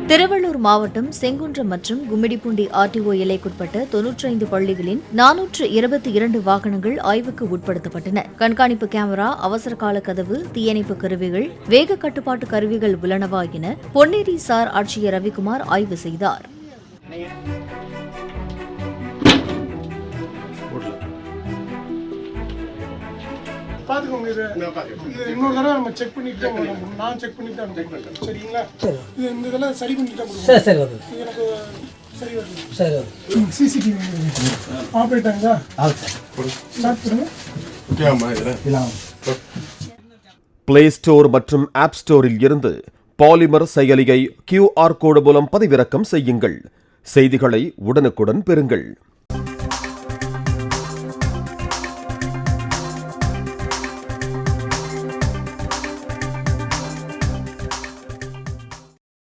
திருவள்ளூர் மாவட்டம் செங்குன்றம் மற்றும் கும்மிடிப்பூண்டி ஆர்டிஓ எல்லைக்குட்பட்ட 95 பள்ளிகளின் 422 வாகனங்கள் ஆய்வுக்கு உட்படுத்தப்பட்டன. கண்காணிப்பு கேமரா, அவசரகால கதவு, தீயணைப்பு கருவிகள், வேக கட்டுப்பாட்டு கருவிகள் உள்ளனவா என பொன்னேரி சார் ஆட்சியர் ரவிக்குமார் ஆய்வு செய்தார். பாத்துக்கோங்க, இது இன்னொரு தடவை நம்ம செக் பண்ணிட்டு நான் செக் பண்ணிட்டு சரிங்களா? இது இந்த இதெல்லாம் சரி பண்ணிட்டு எனக்கு சரி வருது. சிசிடிவி ஆப்ரேட் ஆகுதா? ஸ்டார்ட் பண்ணுங்க. பிளே ஸ்டோர் மற்றும் ஆப் ஸ்டோரில் இருந்து பாலிமர் செயலியை QR கோடு மூலம் பதிவிறக்கம் செய்யுங்கள். செய்திகளை உடனுக்குடன் பெறுங்கள்.